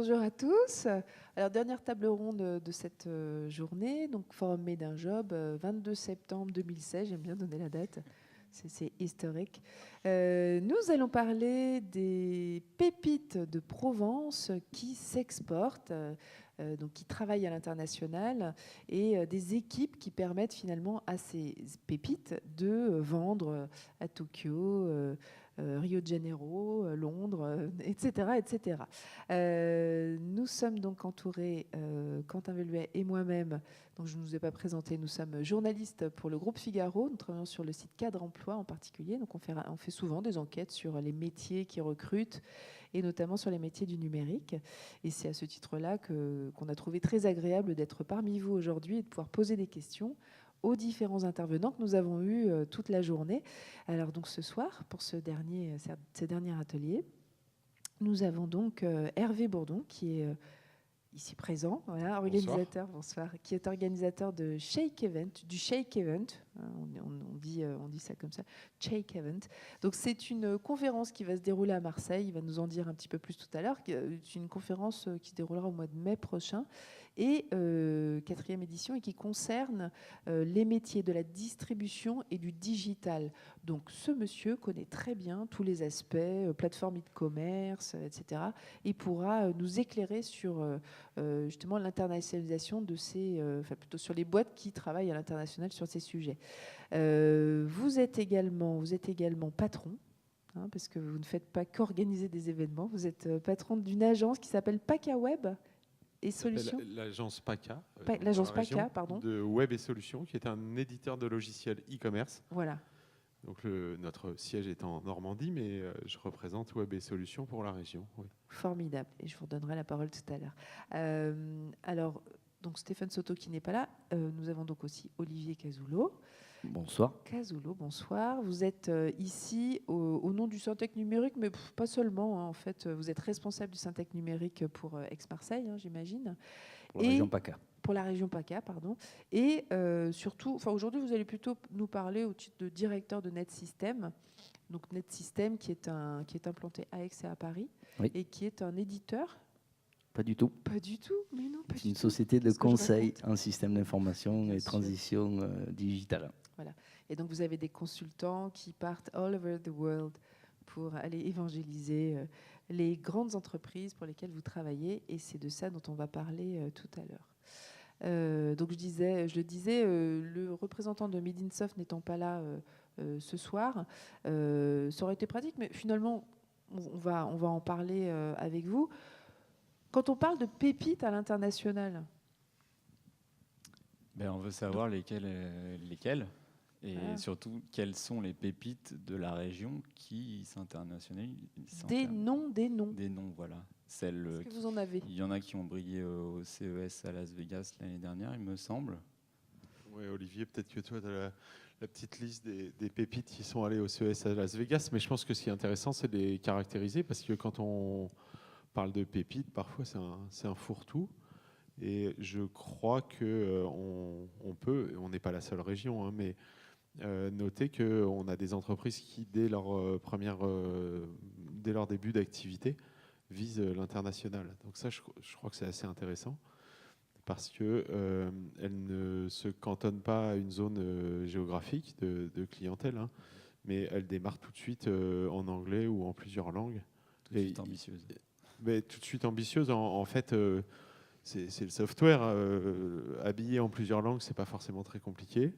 bonjour à tous. Alors, dernière table ronde de cette journée, donc Forum Made in Job, 22 septembre 2016, j'aime bien donner la date, c'est historique. Nous allons parler des pépites de Provence qui s'exportent, donc qui travaillent à l'international, et des équipes qui permettent finalement à ces pépites de vendre à Tokyo, Rio de Janeiro, Londres, etc. etc. Nous sommes donc entourés, Quentin Velluet et moi-même, donc je ne vous ai pas présenté, nous sommes journalistes pour le groupe Figaro, nous travaillons sur le site Cadre Emploi en particulier, donc on fait souvent des enquêtes sur les métiers qui recrutent, et notamment sur les métiers du numérique. Et c'est à ce titre-là qu'on a trouvé très agréable d'être parmi vous aujourd'hui et de pouvoir poser des questions aux différents intervenants que nous avons eus toute la journée. Alors donc ce soir, pour ce dernier atelier, nous avons donc Hervé Bourdon, qui est ici présent, voilà, organisateur, bonsoir, qui est organisateur de Shake Event, du Shake Event, on dit ça comme ça, Shake Event. Donc c'est une conférence qui va se dérouler à Marseille, il va nous en dire un petit peu plus tout à l'heure. C'est une conférence qui se déroulera au mois de mai prochain, et 4e édition, et qui concerne les métiers de la distribution et du digital. Donc ce monsieur connaît très bien tous les aspects, plateforme e-commerce, etc. Il pourra nous éclairer sur justement l'internationalisation de ces, enfin plutôt sur les boîtes qui travaillent à l'international sur ces sujets. Vous êtes également patron, hein, parce que vous ne faites pas qu'organiser des événements. Vous êtes patron d'une agence qui s'appelle PACA Web et Solutions. L'agence PACA, l'agence PACA, pardon. De Web et Solutions, qui est un éditeur de logiciels e-commerce. Voilà. Donc notre siège est en Normandie, mais je représente Web et Solutions pour la région. Oui. Formidable. Et je vous redonnerai la parole tout à l'heure. Alors, donc Stéphane Soto qui n'est pas là. Nous avons donc aussi Olivier Cazoulo. Bonsoir. Cazoulo, bonsoir. Vous êtes ici au nom du Syntec numérique, mais pas seulement. Hein, en fait, vous êtes responsable du Syntec numérique pour Aix-Marseille, hein, j'imagine. Pour la région PACA. Pour la région PACA, pardon. Et surtout, enfin aujourd'hui, vous allez plutôt nous parler au titre de directeur de NetSystem. Donc NetSystem qui est implanté à Aix et à Paris, oui, et qui est un éditeur. Pas du tout. Pas du tout, mais non, pas du tout. C'est une société de conseil en système d'information et transition digitale. Voilà. Et donc vous avez des consultants qui partent all over the world pour aller évangéliser les grandes entreprises pour lesquelles vous travaillez, et c'est de ça dont on va parler tout à l'heure. Donc je le disais, le représentant de Midinsoft n'étant pas là ce soir, ça aurait été pratique, mais finalement on va en parler avec vous. Quand on parle de pépites à l'international, on veut savoir lesquelles et surtout quelles sont les pépites de la région qui s'internationalisent. Des noms. Des noms, voilà. Est-ce que vous en avez ? Il y en a qui ont brillé au CES à Las Vegas l'année dernière, il me semble. Oui, Olivier, peut-être que toi, tu as la petite liste des pépites qui sont allées au CES à Las Vegas, mais je pense que ce qui est intéressant, c'est de les caractériser, parce que quand on parle de pépites, parfois c'est un fourre-tout. Et je crois qu'on peut, on n'est pas la seule région, hein, mais noter qu'on a des entreprises qui, dès leur début d'activité, visent l'international. Donc ça, je crois que c'est assez intéressant, parce qu'elles ne se cantonnent pas à une zone géographique de clientèle, hein, mais elles démarrent tout de suite en anglais ou en plusieurs langues. Tout de suite ambitieuse. Mais tout de suite ambitieuse, en fait... c'est le software. Habillé en plusieurs langues, c'est pas forcément très compliqué.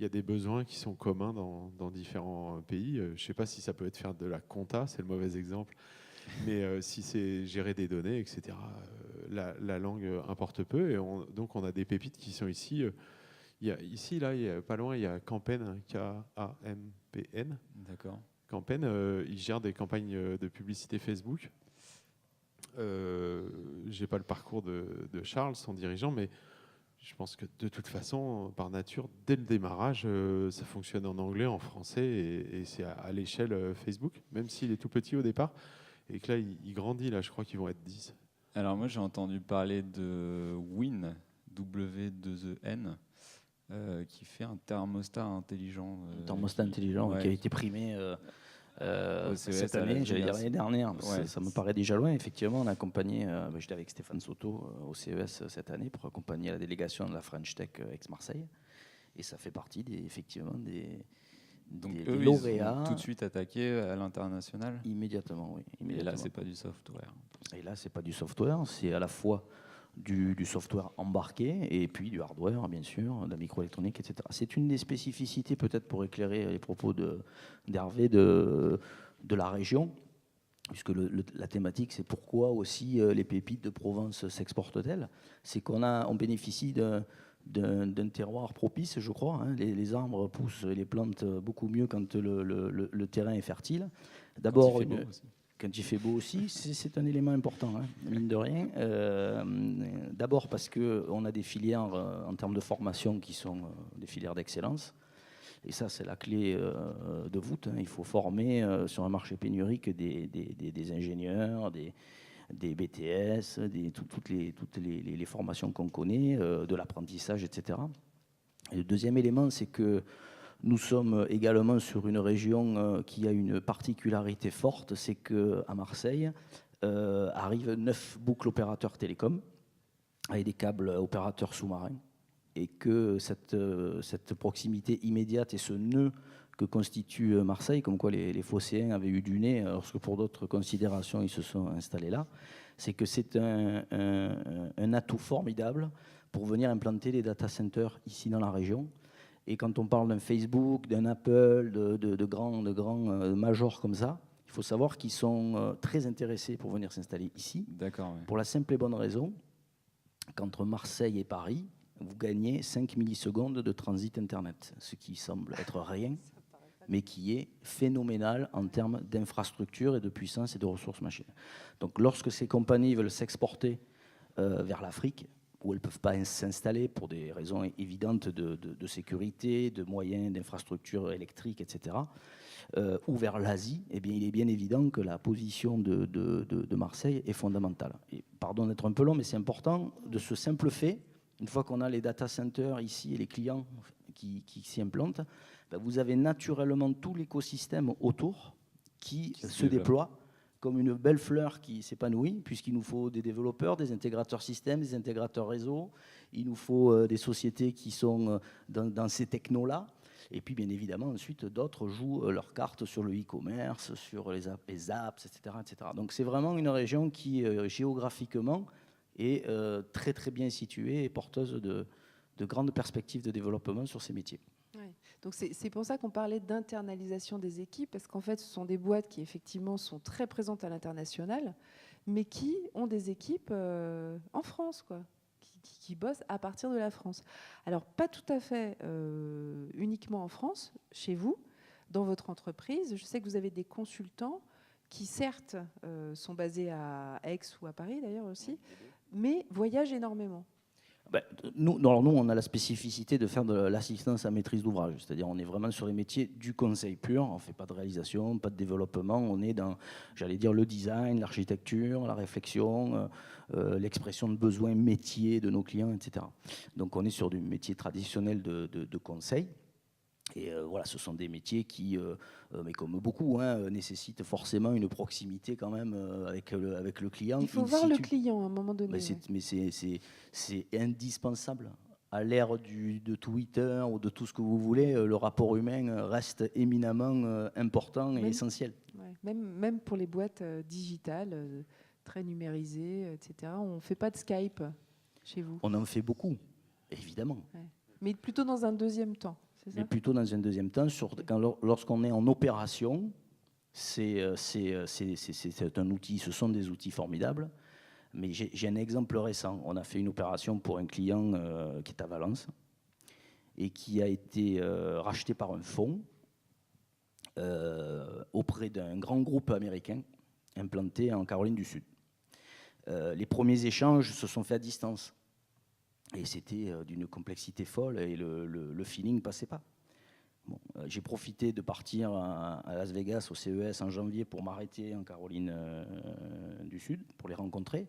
Il y a des besoins qui sont communs dans différents pays. Je ne sais pas si ça peut être faire de la compta, c'est le mauvais exemple. Mais si c'est gérer des données, etc., la langue importe peu. Et donc on a des pépites qui sont ici. Il y a pas loin, il y a Kampen, K-A-M-P-N. D'accord. Kampen, ils gèrent des campagnes de publicité Facebook. J'ai pas le parcours de Charles, son dirigeant, mais je pense que de toute façon, par nature, dès le démarrage, ça fonctionne en anglais, en français, et c'est à l'échelle Facebook, même s'il est tout petit au départ, et que là, il grandit, là, je crois qu'ils vont être 10. Alors moi, j'ai entendu parler de Win, W2EN, qui fait un thermostat intelligent. Un thermostat intelligent, ouais, qui a été primé Cette à année, Las j'allais dire Vegas. l'année dernière, Ouais. ça me paraît déjà loin. Effectivement, on a accompagné, j'étais avec Stéphane Soto au CES cette année pour accompagner la délégation de la French Tech ex-Marseille. Et ça fait partie effectivement Donc des eux, ils lauréats. ont tout de suite attaqué à l'international. Immédiatement, oui. Et là, Immédiatement. c'est pas du software. Et là, c'est pas du software, c'est à la fois du software embarqué et puis du hardware, bien sûr, de la microélectronique, etc. C'est une des spécificités, peut-être pour éclairer les propos d'Hervé, de la région, puisque la thématique, c'est pourquoi aussi les pépites de Provence s'exportent-elles. C'est on bénéficie d'un terroir propice, je crois. Hein. Les arbres poussent les plantes beaucoup mieux quand le terrain est fertile. D'abord, quand il fait beau aussi, c'est un élément important, hein, mine de rien. D'abord parce qu'on a des filières en termes de formation qui sont des filières d'excellence. Et ça, c'est la clé de voûte. Hein. Il faut former sur un marché pénurique des ingénieurs, des BTS, toutes les formations qu'on connaît, de l'apprentissage, etc. Et le deuxième élément, c'est que nous sommes également sur une région qui a une particularité forte, c'est qu'à Marseille arrivent 9 boucles opérateurs télécoms avec des câbles opérateurs sous-marins, et que cette proximité immédiate et ce nœud que constitue Marseille, comme quoi les Phocéens avaient eu du nez, lorsque pour d'autres considérations ils se sont installés là, c'est que c'est un atout formidable pour venir implanter des data centers ici dans la région. Et quand on parle d'un Facebook, d'un Apple, de grands majors comme ça, il faut savoir qu'ils sont très intéressés pour venir s'installer ici. D'accord. Ouais. Pour la simple et bonne raison qu'entre Marseille et Paris, vous gagnez 5 millisecondes de transit Internet, ce qui semble être rien, mais qui est phénoménal en termes d'infrastructure et de puissance et de ressources machines. Donc lorsque ces compagnies veulent s'exporter vers l'Afrique, où elles ne peuvent pas s'installer pour des raisons évidentes de sécurité, de moyens, d'infrastructures électriques, etc., ou vers l'Asie, eh bien, il est bien évident que la position de Marseille est fondamentale. Et pardon d'être un peu long, mais c'est important de ce simple fait, une fois qu'on a les data centers ici et les clients qui s'y implantent, ben vous avez naturellement tout l'écosystème autour qui se déploie comme une belle fleur qui s'épanouit, puisqu'il nous faut des développeurs, des intégrateurs systèmes, des intégrateurs réseau, il nous faut des sociétés qui sont dans ces technos-là, et puis bien évidemment ensuite d'autres jouent leurs cartes sur le e-commerce, sur les apps, etc., etc. Donc c'est vraiment une région qui géographiquement est très très bien située et porteuse de grandes perspectives de développement sur ces métiers. Ouais. Donc c'est pour ça qu'on parlait d'internalisation des équipes, parce qu'en fait, ce sont des boîtes qui effectivement sont très présentes à l'international, mais qui ont des équipes en France, quoi, qui bossent à partir de la France. Alors, pas tout à fait uniquement en France, chez vous, dans votre entreprise. Je sais que vous avez des consultants qui, certes, sont basés à Aix ou à Paris, d'ailleurs aussi, mais voyagent énormément. Ben, nous, on a la spécificité de faire de l'assistance à maîtrise d'ouvrage. C'est-à-dire, on est vraiment sur les métiers du conseil pur. On ne fait pas de réalisation, pas de développement. On est dans, j'allais dire, le design, l'architecture, la réflexion, l'expression de besoins métiers de nos clients, etc. Donc, on est sur du métier traditionnel de conseil. Et voilà, ce sont des métiers qui, mais comme beaucoup, hein, nécessitent forcément une proximité quand même avec le client. Il faut voir le client à un moment donné. Mais c'est indispensable. À l'ère de Twitter ou de tout ce que vous voulez, le rapport humain reste éminemment important et essentiel. Ouais, même pour les boîtes digitales, très numérisées, etc. On ne fait pas de Skype chez vous. On en fait beaucoup, évidemment. Ouais. Mais plutôt dans un deuxième temps. Mais plutôt dans un deuxième temps, lorsqu'on est en opération, c'est un outil, ce sont des outils formidables. Mais j'ai un exemple récent. On a fait une opération pour un client qui est à Valence et qui a été racheté par un fonds auprès d'un grand groupe américain implanté en Caroline du Sud. Les premiers échanges se sont faits à distance. Et c'était d'une complexité folle et le feeling ne passait pas. Bon, j'ai profité de partir à Las Vegas au CES en janvier pour m'arrêter en Caroline du Sud, pour les rencontrer.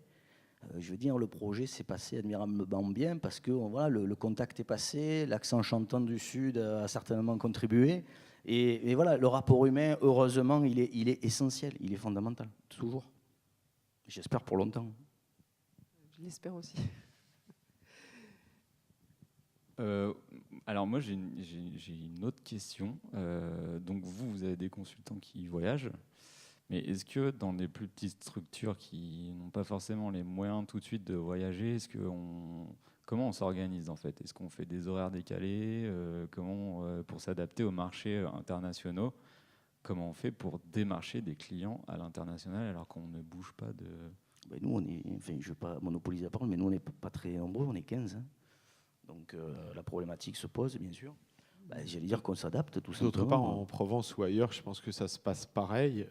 Je veux dire, le projet s'est passé admirablement bien parce que voilà, le contact est passé, l'accent chantant du Sud a certainement contribué, Et voilà, le rapport humain, heureusement, il est essentiel, il est fondamental, toujours. J'espère pour longtemps. Je l'espère aussi. Alors moi j'ai une autre question. Donc vous avez des consultants qui voyagent, mais est-ce que dans des plus petites structures qui n'ont pas forcément les moyens tout de suite de voyager, comment on s'organise en fait? Est-ce qu'on fait des horaires décalés? Comment pour s'adapter aux marchés internationaux? Comment on fait pour démarcher des clients à l'international alors qu'on ne bouge pas de... Ben nous, je ne veux pas monopoliser la parole, mais nous, on n'est pas très nombreux, on est 15. Hein. Donc la problématique se pose, bien sûr. J'allais dire qu'on s'adapte tout simplement. D'autre part, en Provence ou ailleurs, je pense que ça se passe pareil.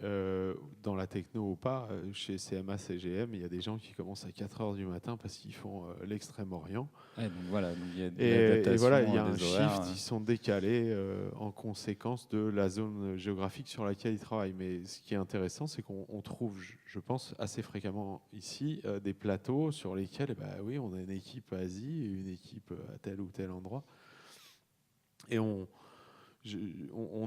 Dans la techno ou pas, chez CMA, CGM, il y a des gens qui commencent à 4 heures du matin parce qu'ils font l'Extrême-Orient. Ouais, donc voilà, donc il y a Et voilà, il y a un des horaires, shift, ils sont décalés en conséquence de la zone géographique sur laquelle ils travaillent. Mais ce qui est intéressant, c'est qu'on trouve, je pense, assez fréquemment ici des plateaux sur lesquels, oui, on a une équipe à Asie et une équipe à tel ou tel endroit. Et on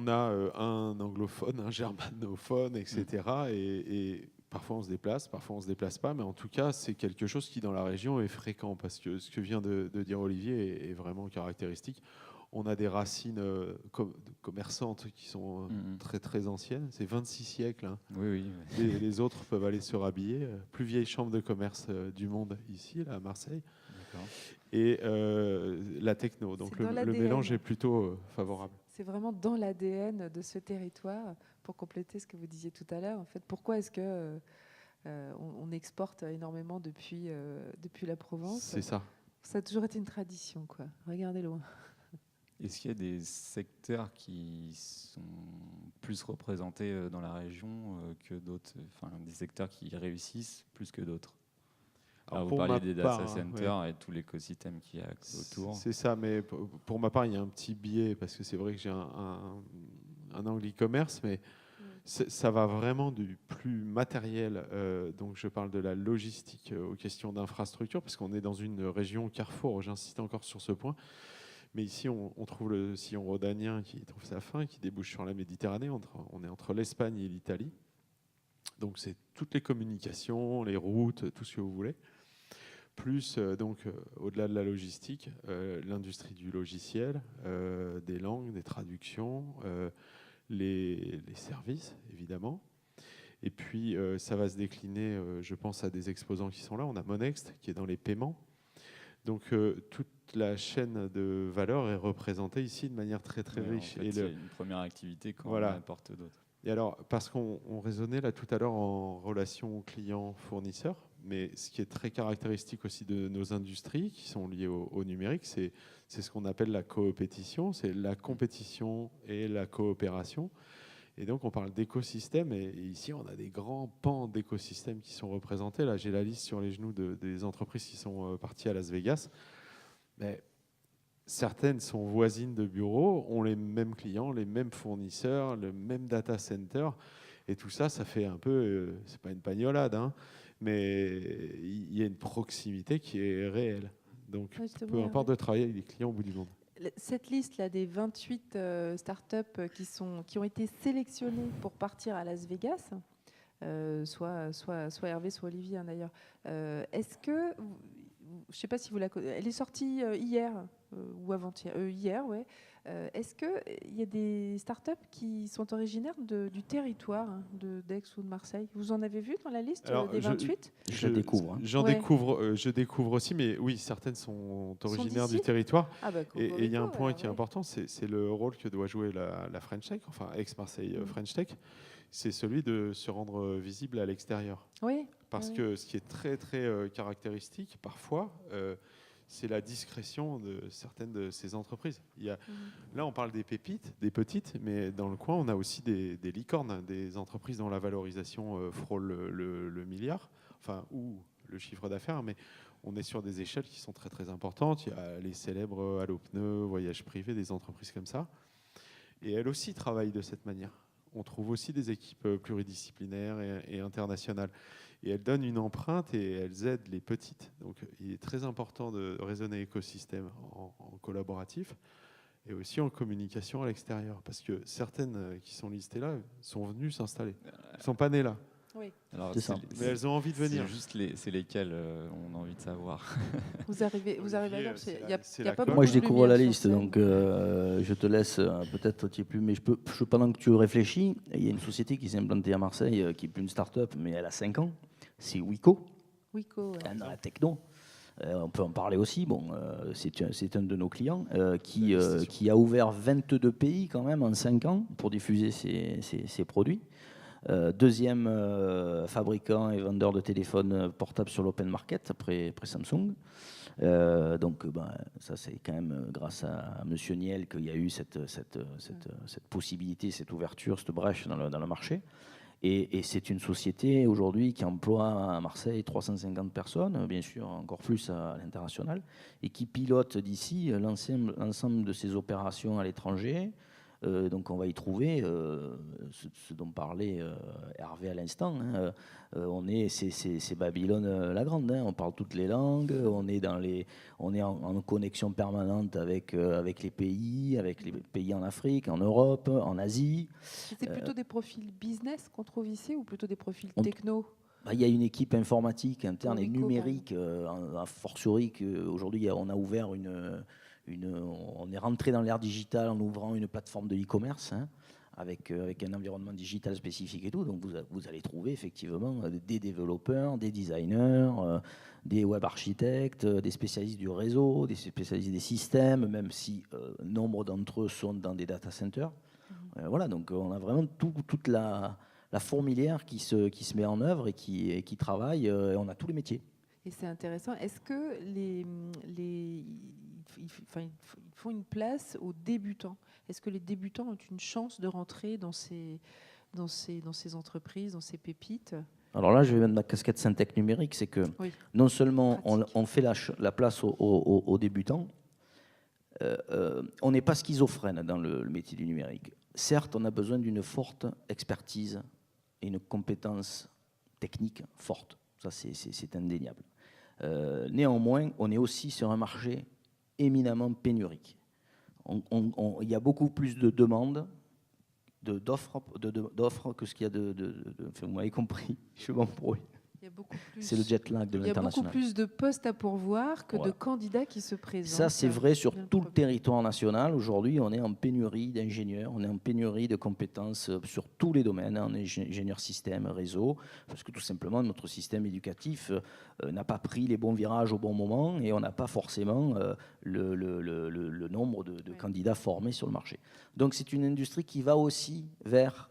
a un anglophone, un germanophone, etc. Et parfois on se déplace, parfois on ne se déplace pas, mais en tout cas c'est quelque chose qui dans la région est fréquent, parce que ce que vient de dire Olivier est vraiment caractéristique. On a des racines commerçantes qui sont très très anciennes, c'est 26 siècles. Hein. Oui. Les autres peuvent aller se rhabiller. Plus vieille chambre de commerce du monde ici, là, à Marseille. D'accord. Et la techno. Donc le mélange est plutôt favorable. C'est vraiment dans l'ADN de ce territoire. Pour compléter ce que vous disiez tout à l'heure, en fait, pourquoi est-ce que on exporte énormément depuis la Provence? C'est ça. Ça a toujours été une tradition, quoi. Regardez loin. Est-ce qu'il y a des secteurs qui sont plus représentés dans la région que d'autres, enfin des secteurs qui réussissent plus que d'autres? Alors, vous parliez des data centers et tout l'écosystème qu'il y a autour. C'est ça, mais pour ma part, il y a un petit biais, parce que c'est vrai que j'ai un angle e-commerce, mais ça va vraiment du plus matériel. Donc je parle de la logistique aux questions d'infrastructure, parce qu'on est dans une région carrefour, j'insiste encore sur ce point. Mais ici, on trouve le sillon rhodanien qui trouve sa fin, qui débouche sur la Méditerranée. On est entre l'Espagne et l'Italie. Donc c'est toutes les communications, les routes, tout ce que vous voulez. Plus, au-delà de la logistique, l'industrie du logiciel, des langues, des traductions, les services, évidemment. Et puis, ça va se décliner, je pense, à des exposants qui sont là. On a Monext, qui est dans les paiements. Donc, toute la chaîne de valeur est représentée ici de manière très, très riche. En fait, c'est une première activité quand on apporte d'autres. Et alors, parce qu'on raisonnait là tout à l'heure en relation client-fournisseur, mais ce qui est très caractéristique aussi de nos industries qui sont liées au numérique, c'est ce qu'on appelle la coopétition, c'est la compétition et la coopération. Et donc, on parle d'écosystème, et ici, on a des grands pans d'écosystèmes qui sont représentés. Là, j'ai la liste sur les genoux des entreprises qui sont parties à Las Vegas. Mais certaines sont voisines de bureaux, ont les mêmes clients, les mêmes fournisseurs, le même data center. Et tout ça, ça fait un peu, c'est pas une pagnolade, hein, mais il y a une proximité qui est réelle. Donc, peu importe de travailler avec des clients au bout du monde. Cette liste-là des 28 startups qui ont été sélectionnées pour partir à Las Vegas, soit Hervé, soit Olivier, hein, d'ailleurs, est-ce que, je ne sais pas si vous la connaissez, elle est sortie hier ou avant-hier, hier, ouais. Est-ce qu'il y a des startups qui sont originaires du territoire d'Aix ou de Marseille? Vous en avez vu dans la liste des 28? Je découvre. Hein. Je découvre aussi, mais oui, certaines sont originaires du territoire. Et il y a un point qui est important, c'est le rôle que doit jouer la French Tech, enfin ex-Marseille French Tech, c'est celui de se rendre visible à l'extérieur. Oui. Parce que ce qui est très, très caractéristique, parfois, c'est la discrétion de certaines de ces entreprises. Là, on parle des pépites, des petites, mais dans le coin, on a aussi des licornes, des entreprises dont la valorisation frôle le milliard, enfin, ou le chiffre d'affaires, mais on est sur des échelles qui sont très, très importantes. Il y a les célèbres Allopneu, Voyage Privé, des entreprises comme ça. Et elles aussi travaillent de cette manière. On trouve aussi des équipes pluridisciplinaires et internationales. Et elles donnent une empreinte et elles aident les petites. Donc il est très important de raisonner écosystème en collaboratif. et aussi en communication à l'extérieur. Parce que certaines qui sont listées là sont venues s'installer. Elles ne sont pas nées là. Oui. Alors, C'est ça. Mais elles ont envie de venir. C'est juste c'est lesquels on a envie de savoir. Vous arrivez à Olivier, l'heure, c'est il la- n'y a, c'est il y a la pas com. beaucoup Moi, je de découvre la lumière liste, sur scène. donc je te laisse peut-être un petit peu, mais pendant que tu réfléchis, il y a une société qui s'est implantée à Marseille, qui est plus une start-up, mais elle a 5 ans. C'est Wico, Wico, ouais. dans la techno. On peut en parler aussi. Bon, c'est un de nos clients qui a ouvert 22 pays quand même en 5 ans pour diffuser ses produits. Deuxième fabricant et vendeur de téléphones portables sur l'open market après Samsung. Donc, ça, c'est quand même grâce à Monsieur Niel qu'il y a eu cette possibilité, cette ouverture, cette brèche dans le marché. Et c'est une société aujourd'hui qui emploie à Marseille 350 personnes, bien sûr encore plus à l'international, et qui pilote d'ici l'ensemble de ses opérations à l'étranger. Donc on va y trouver ce dont parlait Hervé à l'instant. Hein. C'est Babylone la Grande. Hein. On parle toutes les langues. On est en connexion permanente avec les pays en Afrique, en Europe, en Asie. C'est plutôt des profils business qu'on trouve ici ou plutôt des profils On- techno? Il y a une équipe informatique interne Pour et Wico, numérique, a fortiori qu'aujourd'hui on a ouvert on est rentré dans l'ère digitale en ouvrant une plateforme de e-commerce hein, avec un environnement digital spécifique et tout. Donc vous allez trouver effectivement des développeurs, des designers, des web architectes, des spécialistes du réseau, des spécialistes des systèmes, même si nombre d'entre eux sont dans des data centers. Voilà, donc on a vraiment toute la fourmilière qui se met en œuvre et qui travaille, et on a tous les métiers. Et c'est intéressant. Est-ce que ils font une place aux débutants? Est-ce que les débutants ont une chance de rentrer dans ces entreprises, dans ces pépites? Alors là, je vais mettre ma casquette Syntec numérique, c'est que Oui. non seulement Pratique. on fait la place aux débutants, on n'est pas schizophrène dans le métier du numérique. Certes, on a besoin d'une forte expertise et une compétence technique forte. Ça, c'est indéniable. Néanmoins, on est aussi sur un marché éminemment pénurique. Il y a beaucoup plus de demandes, d'offres que ce qu'il y a enfin, vous m'avez compris, je m'embrouille. Il y a beaucoup plus. C'est le jet lag de Il y a beaucoup l'international. plus de postes à pourvoir que Voilà. de candidats qui se présentent. Ça, c'est vrai sur Bien le tout le problème. territoire national. Aujourd'hui, on est en pénurie d'ingénieurs, on est en pénurie de compétences sur tous les domaines, en ingénieur système, réseau, parce que tout simplement, notre système éducatif n'a pas pris les bons virages au bon moment et on n'a pas forcément le nombre de candidats formés sur le marché. Donc, c'est une industrie qui va aussi vers...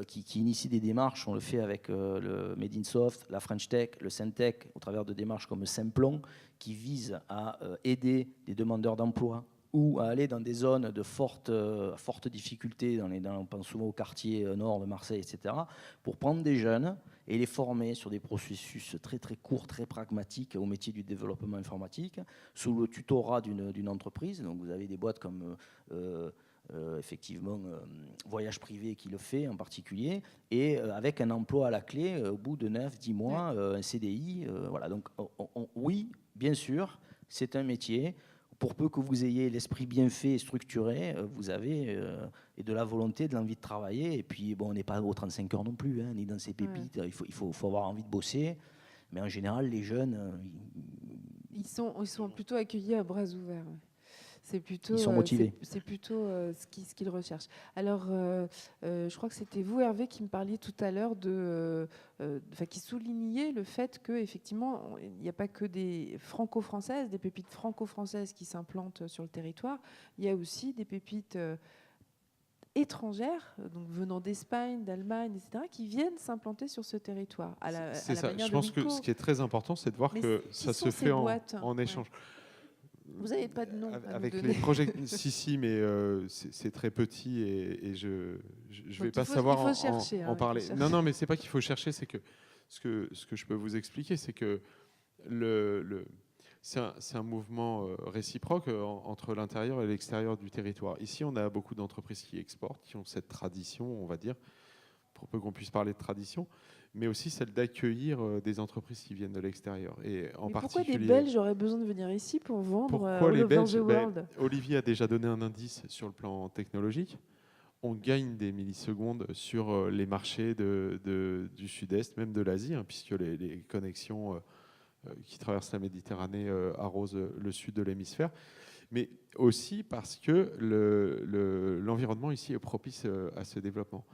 qui initie des démarches, on le fait avec le Made in Soft, la French Tech, le Syntec, au travers de démarches comme Simplon, qui visent à aider des demandeurs d'emploi ou à aller dans des zones de forte difficulté, on pense souvent au quartier nord de Marseille, etc., pour prendre des jeunes et les former sur des processus très très courts, très pragmatiques au métier du développement informatique, sous le tutorat d'une entreprise. Donc vous avez des boîtes comme... effectivement, Voyage Privé qui le fait en particulier, et avec un emploi à la clé au bout de 9-10 mois, un CDI. Voilà. Donc, oui, bien sûr, c'est un métier. Pour peu que vous ayez l'esprit bien fait et structuré, vous avez et de la volonté, de l'envie de travailler. Et puis, bon, on n'est pas aux 35 heures non plus, hein, ni dans ces pépites. Ouais. Il faut avoir envie de bosser. Mais en général, les jeunes... Ils sont plutôt accueillis à bras ouverts. C'est plutôt, ils sont motivés. C'est plutôt ce qu'ils recherchent. Alors, je crois que c'était vous, Hervé, qui me parliez tout à l'heure qui soulignait le fait qu'effectivement, il n'y a pas que des franco-françaises, des pépites franco-françaises qui s'implantent sur le territoire. Il y a aussi des pépites étrangères, donc venant d'Espagne, d'Allemagne, etc., qui viennent s'implanter sur ce territoire. C'est ça. Je pense que ce qui est très important, c'est de voir que ça se fait en échange. Ouais. Vous n'avez pas de nom avec les projets, si, mais c'est très petit et je vais pas savoir en parler. Non, mais c'est pas qu'il faut chercher, c'est que ce que je peux vous expliquer, c'est que c'est un mouvement réciproque entre l'intérieur et l'extérieur du territoire. Ici, on a beaucoup d'entreprises qui exportent, qui ont cette tradition, on va dire, pour peu qu'on puisse parler de tradition, mais aussi celle d'accueillir des entreprises qui viennent de l'extérieur. Et en Mais pourquoi particulier, des Belges auraient besoin de venir ici pour vendre pourquoi all les over Belges? the world? Olivier a déjà donné un indice sur le plan technologique. On gagne des millisecondes sur les marchés du Sud-Est, même de l'Asie, hein, puisque les connexions qui traversent la Méditerranée arrosent le sud de l'hémisphère, mais aussi parce que l'environnement ici est propice à ce développement,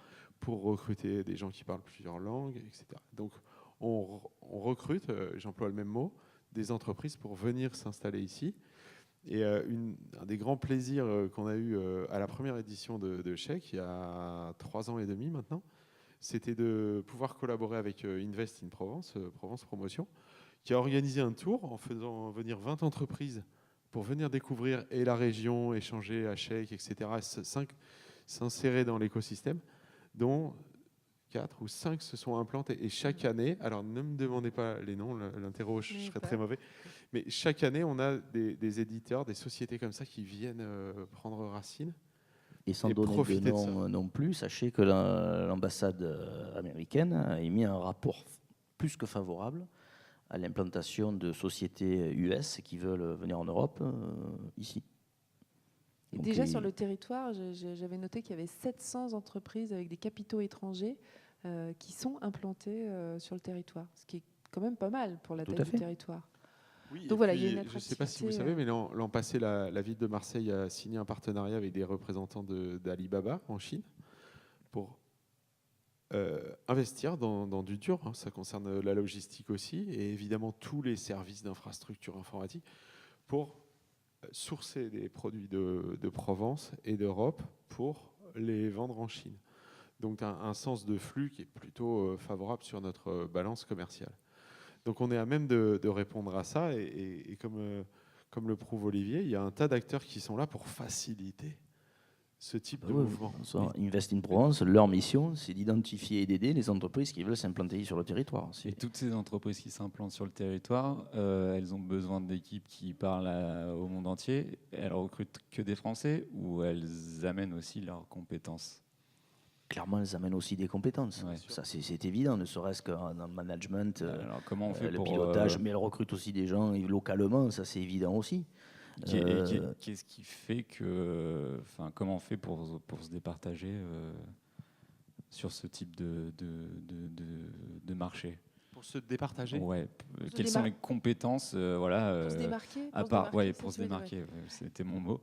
pour recruter des gens qui parlent plusieurs langues, etc. Donc on recrute, j'emploie le même mot, des entreprises pour venir s'installer ici. Et un des grands plaisirs qu'on a eu à la première édition de Chèque, il y a 3 ans et demi maintenant, c'était de pouvoir collaborer avec Invest in Provence, Provence Promotion, qui a organisé un tour en faisant venir 20 entreprises pour venir découvrir et la région, échanger à Chèque, etc., s'insérer dans l'écosystème, dont 4 ou 5 se sont implantés. Et chaque année, alors ne me demandez pas les noms, l'interro, je serais très mauvais, mais chaque année, on a des éditeurs, des sociétés comme ça qui viennent prendre racine. Et sans donner de nom non plus, sachez que l'ambassade américaine a émis un rapport plus que favorable à l'implantation de sociétés US qui veulent venir en Europe ici. Et déjà sur le territoire, j'avais noté qu'il y avait 700 entreprises avec des capitaux étrangers qui sont implantées sur le territoire, ce qui est quand même pas mal pour la taille du territoire. Oui, donc voilà, il y a une attractivité. Je ne sais pas si vous savez, mais l'an passé, la ville de Marseille a signé un partenariat avec des représentants d'Alibaba en Chine pour investir dans du dur. Hein. Ça concerne la logistique aussi et évidemment tous les services d'infrastructure informatique pour sourcer des produits de Provence et d'Europe pour les vendre en Chine. Donc un sens de flux qui est plutôt favorable sur notre balance commerciale. Donc on est à même de répondre à ça et comme le prouve Olivier, il y a un tas d'acteurs qui sont là pour faciliter ce type de mouvement. Invest in Provence, leur mission, c'est d'identifier et d'aider les entreprises qui veulent s'implanter sur le territoire. Et toutes ces entreprises qui s'implantent sur le territoire, elles ont besoin d'équipes qui parlent au monde entier. Elles recrutent que des Français ou elles amènent aussi leurs compétences? Clairement, elles amènent aussi des compétences. Ouais. Ça, c'est évident, ne serait-ce que dans le management, alors, comment on fait le pour pilotage, mais elles recrutent aussi des gens localement, ça c'est évident aussi. Qu'est-ce qui fait que, comment on fait pour se départager sur ce type de marché? Pour se départager? Ouais. Quelles sont les compétences, pour se démarquer, pour se démarquer, c'était mon mot.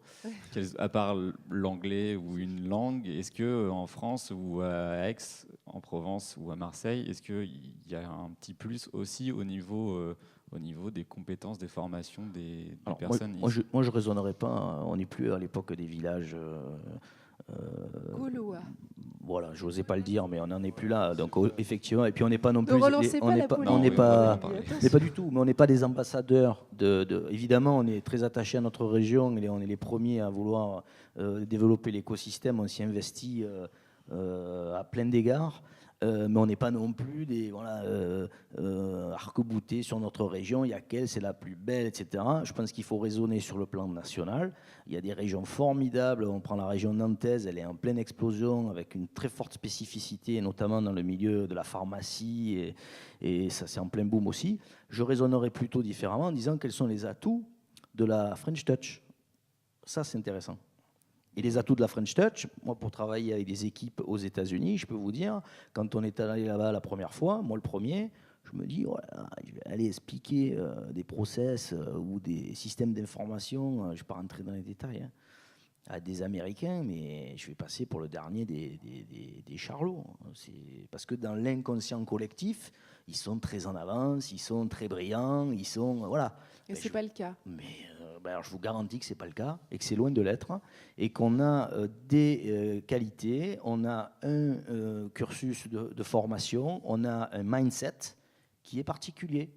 À part l'anglais ou une langue, est-ce que en France ou à Aix, en Provence ou à Marseille, est-ce qu'il y a un petit plus aussi au niveau des compétences, des formations des personnes? Moi, je ne raisonnerais pas. On n'est plus à l'époque des villages. Gaulois. Voilà, je n'osais pas le dire, mais on n'en est plus là. Donc effectivement, et puis on n'est pas non plus. On n'est pas du tout. Mais on n'est pas des ambassadeurs. Évidemment, on est très attachés à notre région. Et on est les premiers à vouloir développer l'écosystème. On s'y investit à plein d'égards. Mais on n'est pas non plus des arc-boutés sur notre région. Il y a qu'elle, c'est la plus belle, etc. Je pense qu'il faut raisonner sur le plan national. Il y a des régions formidables. On prend la région nantaise, elle est en pleine explosion avec une très forte spécificité, notamment dans le milieu de la pharmacie. Et ça, c'est en plein boom aussi. Je raisonnerais plutôt différemment en disant quels sont les atouts de la French Touch. Ça, c'est intéressant. Et les atouts de la French Touch, moi, pour travailler avec des équipes aux États-Unis, je peux vous dire, quand on est allé là-bas la première fois, moi le premier, je me dis, voilà, je vais aller expliquer des process ou des systèmes d'information, je ne vais pas rentrer dans les détails, à des Américains, mais je vais passer pour le dernier des charlots. Parce que dans l'inconscient collectif, ils sont très en avance, ils sont très brillants, ils sont... Voilà. Et ce n'est pas le cas. Mais alors je vous garantis que ce n'est pas le cas et que c'est loin de l'être et qu'on a des qualités, on a un cursus de formation, on a un mindset qui est particulier.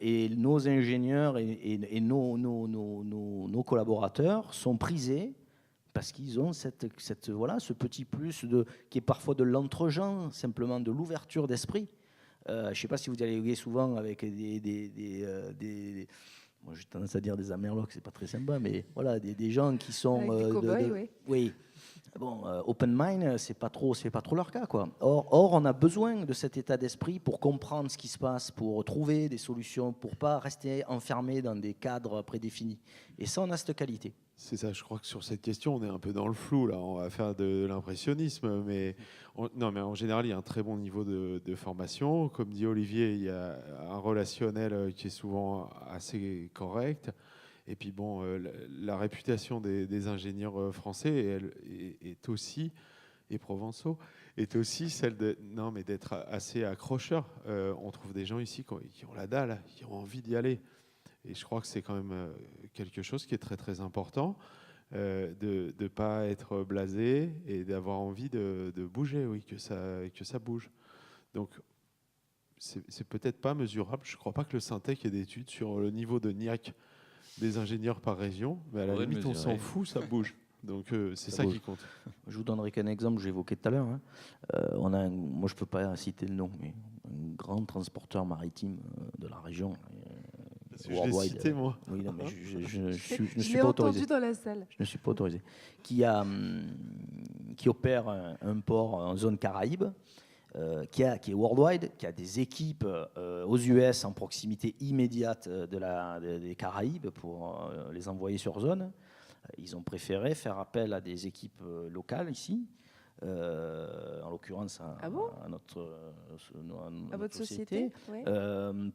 Et nos ingénieurs et nos collaborateurs sont prisés parce qu'ils ont ce petit plus qui est parfois de l'entre-gens, simplement de l'ouverture d'esprit. Je ne sais pas si vous dialoguez souvent avec moi j'ai tendance à dire des Amerlocs, c'est pas très sympa, mais voilà, des gens qui sont... Avec des cow-boys, oui. Bon, open mind, c'est pas trop leur cas, quoi. Or, on a besoin de cet état d'esprit pour comprendre ce qui se passe, pour trouver des solutions, pour pas rester enfermé dans des cadres prédéfinis. Et ça, on a cette qualité. C'est ça, je crois que sur cette question, on est un peu dans le flou, là. On va faire de l'impressionnisme, mais non, mais en général, il y a un très bon niveau de formation. Comme dit Olivier, il y a un relationnel qui est souvent assez correct. Et puis bon, la réputation des ingénieurs français est aussi, et provençaux, est aussi celle d'être assez accrocheur. On trouve des gens ici qui ont la dalle, qui ont envie d'y aller. Et je crois que c'est quand même quelque chose qui est très très important, de ne pas être blasé et d'avoir envie de bouger, oui, que ça bouge. Donc c'est peut-être pas mesurable. Je ne crois pas que le Syntec ait d'études sur le niveau de niaque des ingénieurs par région, mais à la limite on s'en fout, ça bouge. Donc c'est ça qui compte. Je vous donnerai qu'un exemple que j'évoquais tout à l'heure. Moi je ne peux pas citer le nom, mais un grand transporteur maritime de la région. Je l'ai cité, moi. Oui, non, mais je ne suis pas autorisé. entendu dans la salle. Je ne suis pas autorisé. Qui opère un port en zone Caraïbe, qui est worldwide, qui a des équipes aux US en proximité immédiate des Caraïbes pour les envoyer sur zone. Ils ont préféré faire appel à des équipes locales ici. En l'occurrence à votre société, ouais.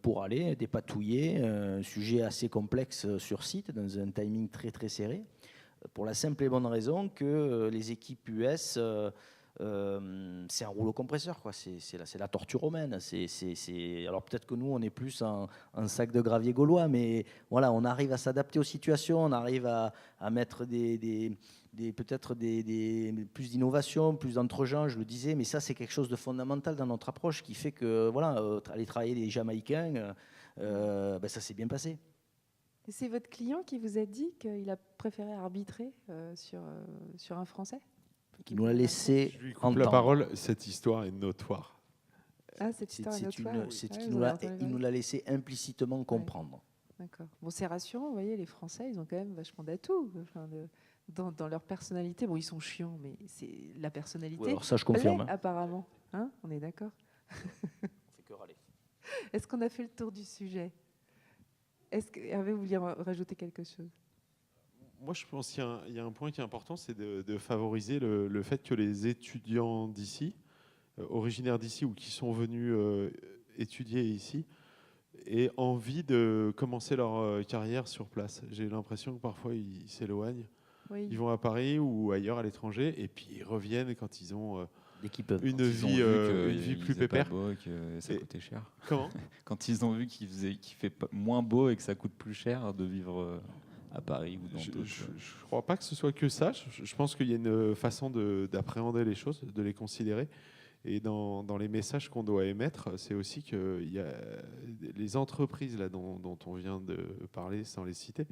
Pour aller dépatouiller un sujet assez complexe sur site dans un timing très très serré, pour la simple et bonne raison que les équipes US, c'est un rouleau compresseur, quoi. C'est la torture romaine. Alors peut-être que nous on est plus un sac de gravier gaulois, mais voilà, on arrive à s'adapter aux situations, on arrive à mettre peut-être plus d'innovation, plus d'entre-gens, je le disais, mais ça c'est quelque chose de fondamental dans notre approche qui fait que voilà, aller travailler les Jamaïcains, ça s'est bien passé. Et c'est votre client qui vous a dit qu'il a préféré arbitrer sur un Français, qui nous l'a laissé je lui coupe la parole. Cette histoire est notoire. Ah, cette histoire est notoire. Il nous l'a laissé implicitement comprendre. Ouais. D'accord. Bon, c'est rassurant. Vous voyez, les Français, ils ont quand même vachement d'atouts. Dans leur personnalité, bon, ils sont chiants, mais c'est la personnalité. Oui, alors ça, je confirme. Apparemment, hein, on est d'accord. On fait que râler. Est-ce qu'on a fait le tour du sujet? Est-ce que Hervé, vous vouliez rajouter quelque chose? Moi, je pense qu'il y a un point qui est important, c'est de favoriser le fait que les étudiants d'ici, originaires d'ici ou qui sont venus étudier ici, aient envie de commencer leur carrière sur place. J'ai l'impression que parfois, ils s'éloignent. Oui. Ils vont à Paris ou ailleurs à l'étranger et puis ils reviennent quand ils ont une vie plus pépère. Que ça coûtait cher. Comment? Quand ils ont vu qu'il fait moins beau et que ça coûte plus cher de vivre à Paris ou dans d'autres. Je ne crois pas que ce soit que ça. Je pense qu'il y a une façon d'appréhender les choses, de les considérer. Et dans les messages qu'on doit émettre, c'est aussi qu'il y a les entreprises là, dont on vient de parler sans les citer,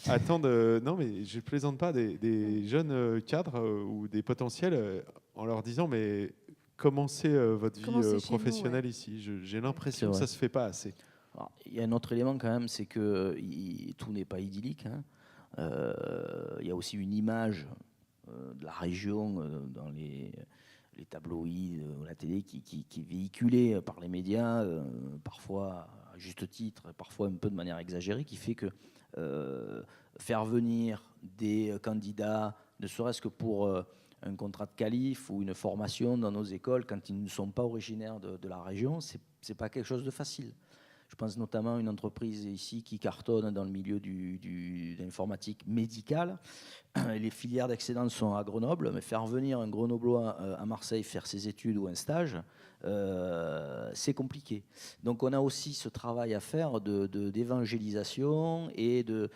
attendent, non mais je ne plaisante pas, des jeunes cadres ou des potentiels en leur disant mais commencez votre vie professionnelle ici. J'ai l'impression que ça ne se fait pas assez. Alors, il y a un autre élément quand même, c'est que tout n'est pas idyllique. Il y a aussi une image de la région dans les tabloïds ou la télé qui est véhiculée par les médias, parfois à juste titre, parfois un peu de manière exagérée, qui fait que faire venir des candidats, ne serait-ce que pour un contrat de qualif ou une formation dans nos écoles, quand ils ne sont pas originaires de la région, c'est pas quelque chose de facile. Je pense notamment à une entreprise ici qui cartonne dans le milieu de l'informatique médicale. Les filières d'excellence sont à Grenoble, mais faire venir un Grenoblois à Marseille faire ses études ou un stage, c'est compliqué. Donc on a aussi ce travail à faire d'évangélisation et de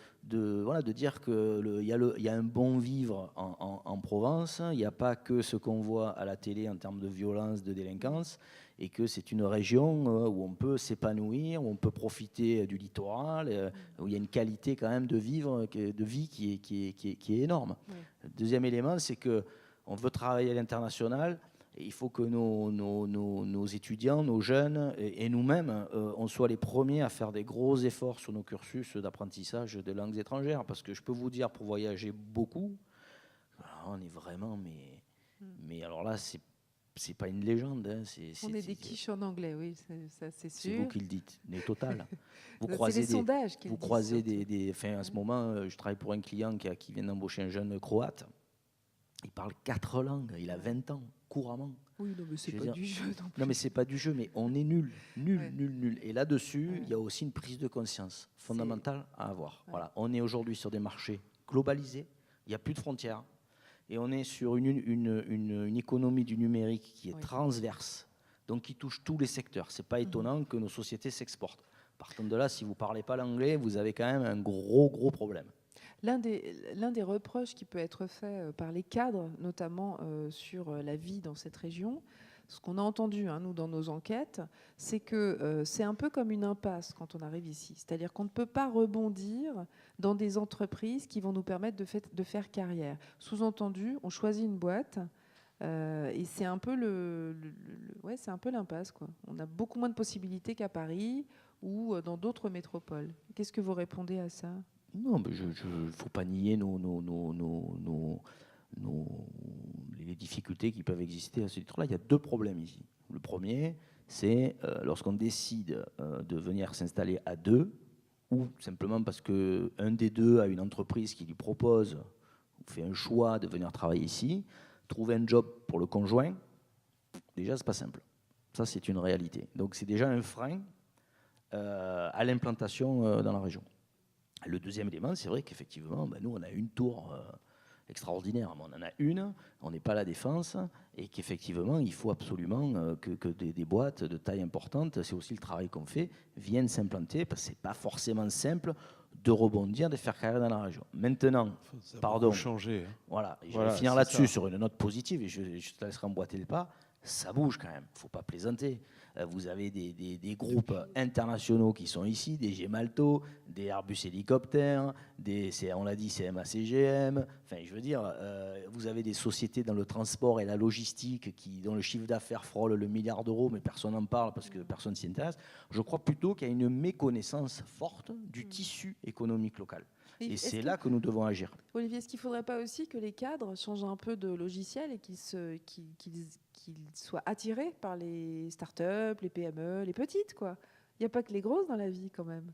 dire qu'il y a un bon vivre en Provence. Il n'y a pas que ce qu'on voit à la télé en termes de violence, de délinquance, et que c'est une région où on peut s'épanouir, où on peut profiter du littoral, où il y a une qualité quand même de vie qui est énorme. Oui. Le deuxième élément, c'est qu'on veut travailler à l'international, et il faut que nos étudiants, nos jeunes et nous-mêmes, on soit les premiers à faire des gros efforts sur nos cursus d'apprentissage de langues étrangères, parce que je peux vous dire, pour voyager beaucoup, on est vraiment, mais alors là, c'est pas une légende. Hein, On est des quiches en anglais, oui, ça c'est c'est sûr. vous qui le dites, mais total. Vous C'est croisez les des, sondages qui vous le disent croisez surtout. enfin, en ce moment, je travaille pour un client qui vient d'embaucher un jeune croate. Il parle 4 langues, il a 20 ans, couramment. Oui, non, mais c'est Je veux pas dire- du jeu non plus. Non, mais c'est pas du jeu, mais on est nul, nul, Ouais. nul, nul. Et là-dessus, Ouais. il y a aussi une prise de conscience fondamentale à avoir. Ouais. Voilà. On est aujourd'hui sur des marchés globalisés, il n'y a plus de frontières, et on est sur une économie du numérique qui est Oui. transverse, donc qui touche tous les secteurs. C'est pas étonnant que nos sociétés s'exportent. Partant de là, si vous parlez pas l'anglais, vous avez quand même un gros problème. L'un des reproches qui peut être fait par les cadres, notamment sur la vie dans cette région, ce qu'on a entendu, nous, dans nos enquêtes, c'est que c'est un peu comme une impasse quand on arrive ici. C'est-à-dire qu'on ne peut pas rebondir dans des entreprises qui vont nous permettre de faire carrière. Sous-entendu, on choisit une boîte et c'est un peu ouais, c'est un peu l'impasse, quoi. On a beaucoup moins de possibilités qu'à Paris ou dans d'autres métropoles. Qu'est-ce que vous répondez à ça ? Non, mais faut pas nier les difficultés qui peuvent exister à ce titre-là. Il y a 2 problèmes ici. Le premier, c'est lorsqu'on décide de venir s'installer à 2, ou simplement parce qu'un des 2 a une entreprise qui lui propose ou fait un choix de venir travailler ici, trouver un job pour le conjoint, déjà, c'est pas simple. Ça, c'est une réalité. Donc, c'est déjà un frein à l'implantation dans la région. Le deuxième élément, c'est vrai qu'effectivement, nous, on a une tour extraordinaire, mais on en a une, on n'est pas à la Défense, et qu'effectivement, il faut absolument que des boîtes de taille importante, c'est aussi le travail qu'on fait, viennent s'implanter, parce que ce n'est pas forcément simple de rebondir, de faire carrière dans la région. Maintenant, Ça a pardon, beaucoup changé. Hein. voilà, je Voilà, vais finir c'est là-dessus ça. sur une note positive, et je te laisserai emboîter le pas. Ça bouge quand même, il ne faut pas plaisanter. Vous avez des groupes internationaux qui sont ici, des Gemalto, des Airbus hélicoptères, on l'a dit, CMA CGM. Enfin, je veux dire, vous avez des sociétés dans le transport et la logistique dont le chiffre d'affaires frôle le milliard d'euros, mais personne n'en parle parce que personne ne s'y intéresse. Je crois plutôt qu'il y a une méconnaissance forte du tissu économique local. Et c'est là que nous devons agir. Olivier, est-ce qu'il ne faudrait pas aussi que les cadres changent un peu de logiciel et qu'ils soient attirés par les startups, les PME, les petites, quoi. Il n'y a pas que les grosses dans la vie, quand même.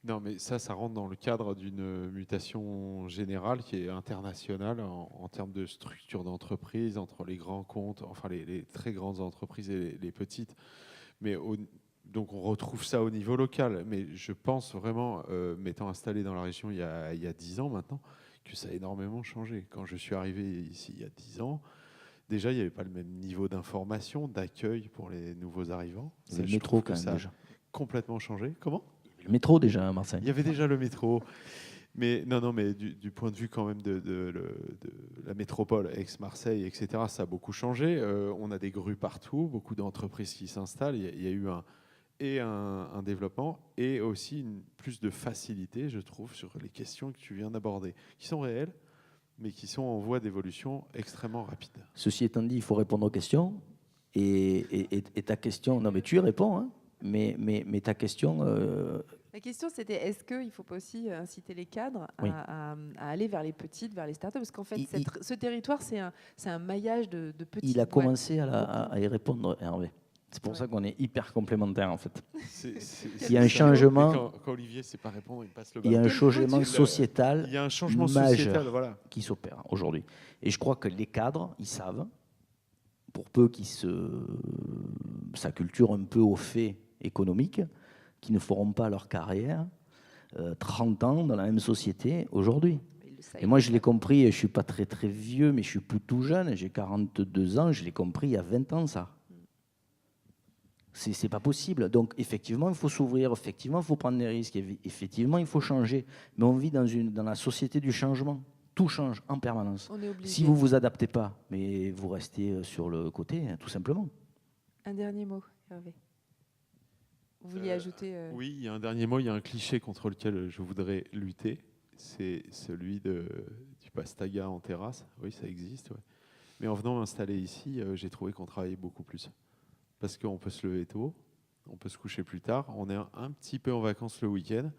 Non, mais ça rentre dans le cadre d'une mutation générale qui est internationale en termes de structure d'entreprise entre les grands comptes, enfin les très grandes entreprises et les petites. Mais donc on retrouve ça au niveau local. Mais je pense vraiment, m'étant installé dans la région il y a 10 ans maintenant, que ça a énormément changé. Quand je suis arrivé ici il y a 10 ans, déjà il n'y avait pas le même niveau d'information, d'accueil pour les nouveaux arrivants. Il y avait Ça, le je métro trouve quand que même ça a déjà. complètement changé. Comment ? Le métro déjà à Marseille. Il y avait déjà le métro. Mais non, mais du point de vue quand même de la métropole, Aix-Marseille, etc., ça a beaucoup changé. On a des grues partout, beaucoup d'entreprises qui s'installent. Il y a eu un développement et aussi plus de facilité, je trouve, sur les questions que tu viens d'aborder, qui sont réelles, mais qui sont en voie d'évolution extrêmement rapide. Ceci étant dit, il faut répondre aux questions. Et ta question, non mais tu y réponds, hein, mais ta question... La question, c'était est-ce qu'il ne faut pas aussi inciter les cadres Oui. à aller vers les petites, vers les startups? Parce qu'en fait, Il- ce territoire, c'est un maillage de petites Il a boîtes. commencé à y répondre, Hervé. C'est pour Ouais. ça qu'on est hyper complémentaires, en fait. Il y a un changement- Quand Olivier ne sait pas répondre, il passe le Il y a ballon. un changement Il sociétal y a un changement majeur sociétal, voilà. qui s'opère aujourd'hui. Et je crois que les cadres, ils savent, pour peu qu'ils s'acculturent un peu aux faits économiques, qu'ils ne feront pas leur carrière 30 ans dans la même société aujourd'hui. Ils le savent. Et moi, je l'ai compris, et je ne suis pas très très vieux, mais je suis plus tout jeune, j'ai 42 ans, je l'ai compris il y a 20 ans, ça. C'est pas possible. Donc, effectivement, il faut s'ouvrir, effectivement, il faut prendre des risques, effectivement, il faut changer. Mais on vit dans la société du changement. Tout change en permanence. On est obligé. Si vous ne vous adaptez pas, mais vous restez sur le côté, tout simplement. Un dernier mot, Hervé. Vous vouliez ajouter Oui, il y a un dernier mot, il y a un cliché contre lequel je voudrais lutter, c'est celui du pastaga en terrasse. Oui, ça existe, ouais. Mais en venant m'installer ici, j'ai trouvé qu'on travaillait beaucoup plus. Parce qu'on peut se lever tôt, on peut se coucher plus tard, on est un petit peu en vacances le week-end,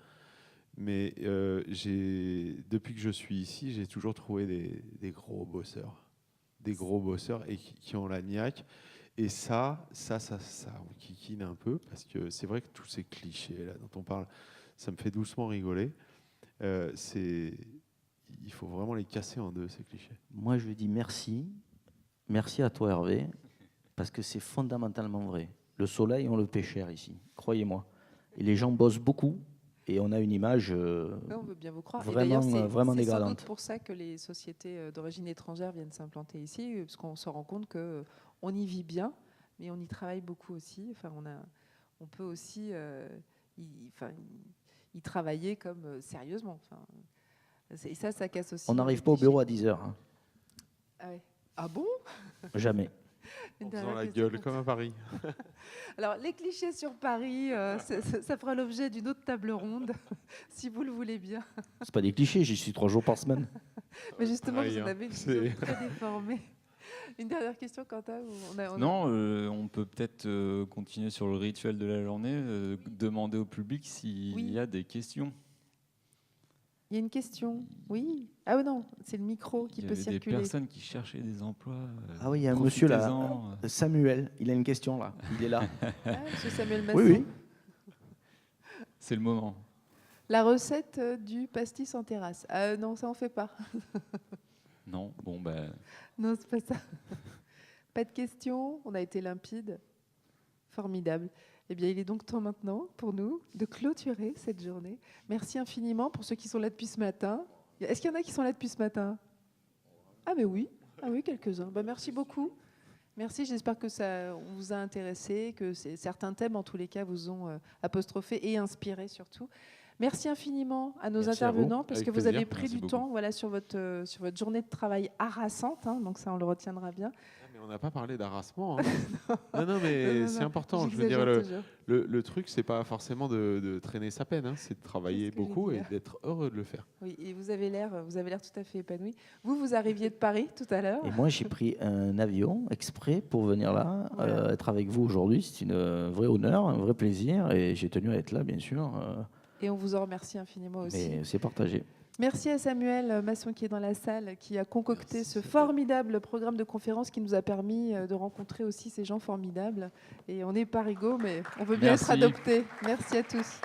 Mais depuis que je suis ici, j'ai toujours trouvé des gros bosseurs. Des gros bosseurs et qui ont la niaque. Et ça on kikine un peu, parce que c'est vrai que tous ces clichés là, dont on parle, ça me fait doucement rigoler. Il faut vraiment les casser en deux, ces clichés. Moi, je lui dis merci. Merci à toi, Hervé, parce que c'est fondamentalement vrai. Le soleil, on le paie cher ici, croyez-moi. Et les gens bossent beaucoup, et on a une image Ouais, on veut bien vous croire. Et vraiment, d'ailleurs, vraiment c'est sans dégradante. doute pour ça que les sociétés d'origine étrangère viennent s'implanter ici, parce qu'on se rend compte qu'on y vit bien, mais on y travaille beaucoup aussi. Enfin, on peut aussi y travailler comme sérieusement. Enfin, et ça casse aussi. On n'arrive pas au bureau à 10h. Hein. Ah, ouais. Ah bon? Jamais. Une En dernière faisant la question gueule comme à Paris. Alors, les clichés sur Paris, ça fera l'objet d'une autre table ronde, si vous le voulez bien. C'est pas des clichés, j'y suis 3 jours par semaine. Mais justement, pareil, vous en hein. avez une vision très déformée. Une dernière question, Quentin? Non, on peut peut-être continuer sur le rituel de la journée, demander au public s'il Oui. y a des questions. Il y a une question. Oui. Ah oui, non, c'est le micro qui Il y peut avait des circuler. personnes qui cherchaient des emplois. Ah oui, il y a un monsieur là, profitez-en. Samuel, il a une question là, il est là. Ah, monsieur Samuel Masson. Oui, oui. C'est le moment. La recette du pastis en terrasse. Non, ça on fait pas. Non, bon, ben, Non, c'est pas ça. Pas de questions. On a été limpide. Formidable. Eh bien, il est donc temps maintenant pour nous de clôturer cette journée. Merci infiniment pour ceux qui sont là depuis ce matin. Est-ce qu'il y en a qui sont là depuis ce matin? Ah, mais oui. Ah oui, quelques-uns. Merci beaucoup. Merci, j'espère que ça on vous a intéressé, que certains thèmes, en tous les cas, vous ont apostrophé et inspiré surtout. Merci infiniment à nos Merci à vous. intervenants, parce Avec que vous plaisir. avez pris Merci du beaucoup. temps sur votre journée de travail harassante, hein, donc ça, on le retiendra bien. Mais on n'a pas parlé d'harassement. Hein. non, mais Non, c'est non, important. Je veux dire, j'exagère toujours. le truc, c'est pas forcément de traîner sa peine, hein, c'est de travailler C'est ce que beaucoup je et veux dire. d'être heureux de le faire. Oui, et vous avez l'air tout à fait épanoui. Vous arriviez de Paris tout à l'heure. Et moi, j'ai pris un avion exprès pour venir là, Voilà. être avec vous aujourd'hui. C'est un vrai honneur, un vrai plaisir, et j'ai tenu à être là, bien sûr. Et on vous en remercie infiniment aussi. Mais c'est partagé. Merci à Samuel Masson qui est dans la salle, qui a concocté Merci, ce Samuel. formidable programme de conférence qui nous a permis de rencontrer aussi ces gens formidables. Et on n'est pas rigaux, mais on veut bien être Merci. adoptés. Merci à tous.